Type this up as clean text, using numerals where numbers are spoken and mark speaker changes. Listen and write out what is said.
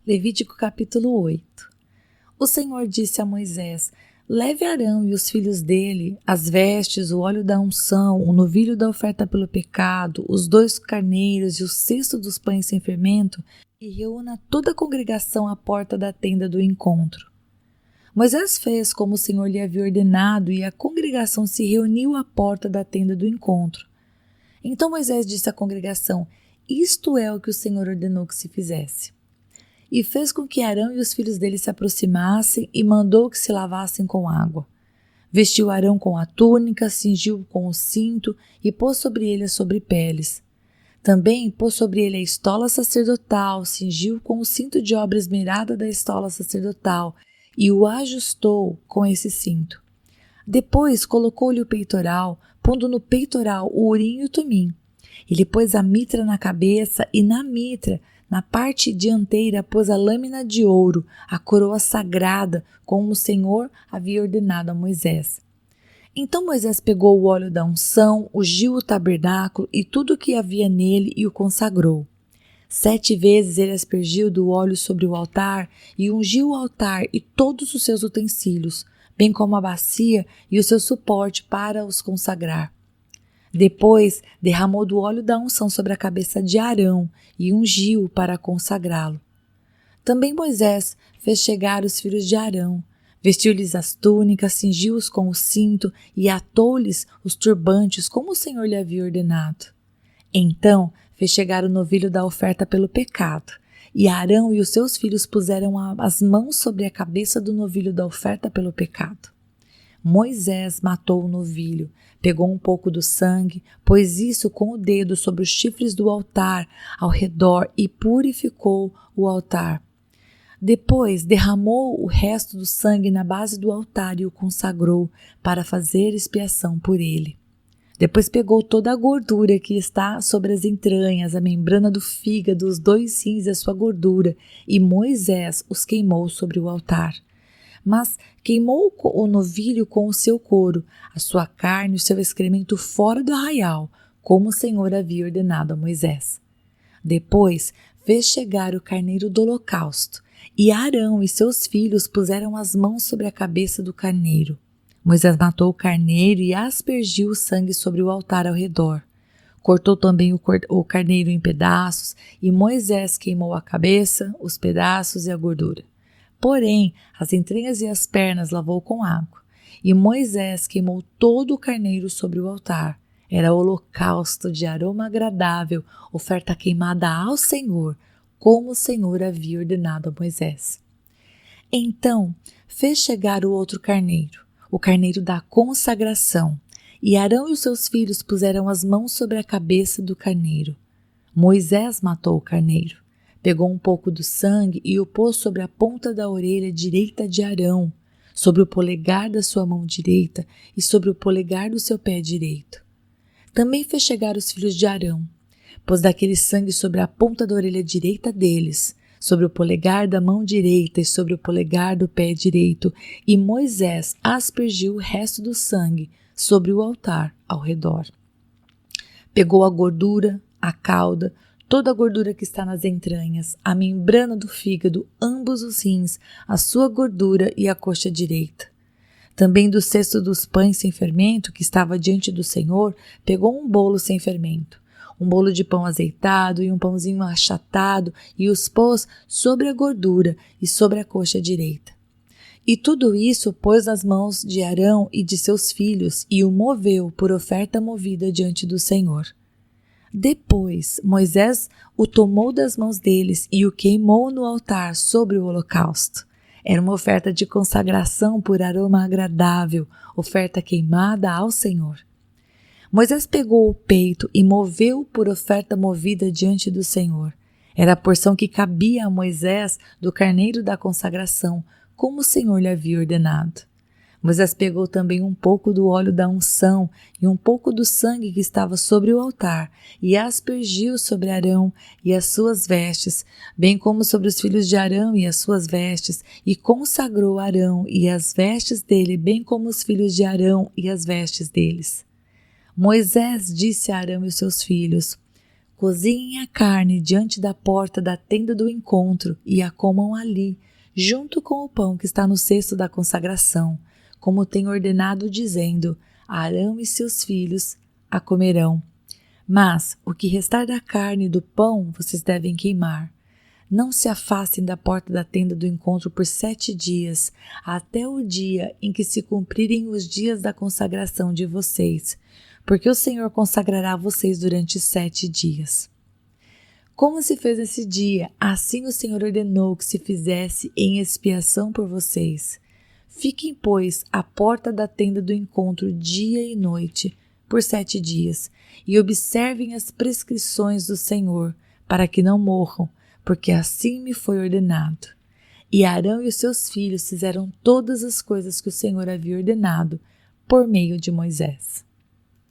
Speaker 1: Levítico capítulo 8. O Senhor disse a Moisés: leve Arão e os filhos dele, as vestes, o óleo da unção, o novilho da oferta pelo pecado, os 2 carneiros e o cesto dos pães sem fermento, e reúna toda a congregação à porta da tenda do encontro. Moisés fez como o Senhor lhe havia ordenado, e a congregação se reuniu à porta da tenda do encontro. Então Moisés disse à congregação: isto é o que o Senhor ordenou que se fizesse. E fez com que Arão e os filhos dele se aproximassem e mandou que se lavassem com água. Vestiu Arão com a túnica, cingiu com o cinto e pôs sobre ele as sobrepeles. Também pôs sobre ele a estola sacerdotal, cingiu com o cinto de obra esmerada da estola sacerdotal e o ajustou com esse cinto. Depois colocou-lhe o peitoral, pondo no peitoral o urim e o tumim. Ele pôs a mitra na cabeça e na mitra, na parte dianteira, pôs a lâmina de ouro, a coroa sagrada, como o Senhor havia ordenado a Moisés. Então Moisés pegou o óleo da unção, ungiu o tabernáculo e tudo o que havia nele e o consagrou. 7 vezes ele aspergiu do óleo sobre o altar e ungiu o altar e todos os seus utensílios, bem como a bacia e o seu suporte para os consagrar. Depois derramou do óleo da unção sobre a cabeça de Arão e ungiu-o para consagrá-lo. Também Moisés fez chegar os filhos de Arão, vestiu-lhes as túnicas, cingiu-os com o cinto e atou-lhes os turbantes, como o Senhor lhe havia ordenado. Então fez chegar o novilho da oferta pelo pecado, e Arão e os seus filhos puseram as mãos sobre a cabeça do novilho da oferta pelo pecado. Moisés matou o novilho, pegou um pouco do sangue, pôs isso com o dedo sobre os chifres do altar ao redor e purificou o altar. Depois derramou o resto do sangue na base do altar e o consagrou para fazer expiação por ele. Depois pegou toda a gordura que está sobre as entranhas, a membrana do fígado, os 2 rins e a sua gordura, e Moisés os queimou sobre o altar. Mas queimou o novilho com o seu couro, a sua carne e o seu excremento fora do arraial, como o Senhor havia ordenado a Moisés. Depois fez chegar o carneiro do holocausto, e Arão e seus filhos puseram as mãos sobre a cabeça do carneiro. Moisés matou o carneiro e aspergiu o sangue sobre o altar ao redor. Cortou também o carneiro em pedaços, e Moisés queimou a cabeça, os pedaços e a gordura. Porém, as entranhas e as pernas lavou com água, e Moisés queimou todo o carneiro sobre o altar. Era holocausto de aroma agradável, oferta queimada ao Senhor, como o Senhor havia ordenado a Moisés. Então fez chegar o outro carneiro, o carneiro da consagração, e Arão e os seus filhos puseram as mãos sobre a cabeça do carneiro. Moisés matou o carneiro. Pegou um pouco do sangue e o pôs sobre a ponta da orelha direita de Arão, sobre o polegar da sua mão direita e sobre o polegar do seu pé direito. Também fez chegar os filhos de Arão, pôs daquele sangue sobre a ponta da orelha direita deles, sobre o polegar da mão direita e sobre o polegar do pé direito, e Moisés aspergiu o resto do sangue sobre o altar ao redor. Pegou a gordura, a cauda, toda a gordura que está nas entranhas, a membrana do fígado, ambos os rins, a sua gordura e a coxa direita. Também do cesto dos pães sem fermento que estava diante do Senhor, pegou um bolo sem fermento, um bolo de pão azeitado e um pãozinho achatado, e os pôs sobre a gordura e sobre a coxa direita. E tudo isso pôs nas mãos de Arão e de seus filhos, e o moveu por oferta movida diante do Senhor. Depois Moisés o tomou das mãos deles e o queimou no altar sobre o holocausto. Era uma oferta de consagração por aroma agradável, oferta queimada ao Senhor. Moisés pegou o peito e moveu por oferta movida diante do Senhor. Era a porção que cabia a Moisés do carneiro da consagração, como o Senhor lhe havia ordenado. Moisés pegou também um pouco do óleo da unção e um pouco do sangue que estava sobre o altar e aspergiu sobre Arão e as suas vestes, bem como sobre os filhos de Arão e as suas vestes, e consagrou Arão e as vestes dele, bem como os filhos de Arão e as vestes deles. Moisés disse a Arão e os seus filhos: Cozinhem a carne diante da porta da tenda do encontro e a comam ali, junto com o pão que está no cesto da consagração, como tem ordenado, dizendo: Arão e seus filhos a comerão. Mas o que restar da carne e do pão vocês devem queimar. Não se afastem da porta da tenda do encontro por 7 dias, até o dia em que se cumprirem os dias da consagração de vocês, porque o Senhor consagrará vocês durante 7 dias. Como se fez esse dia, assim o Senhor ordenou que se fizesse em expiação por vocês. Fiquem, pois, à porta da tenda do encontro dia e noite, por 7 dias, e observem as prescrições do Senhor, para que não morram, porque assim me foi ordenado. E Arão e os seus filhos fizeram todas as coisas que o Senhor havia ordenado, por meio de Moisés.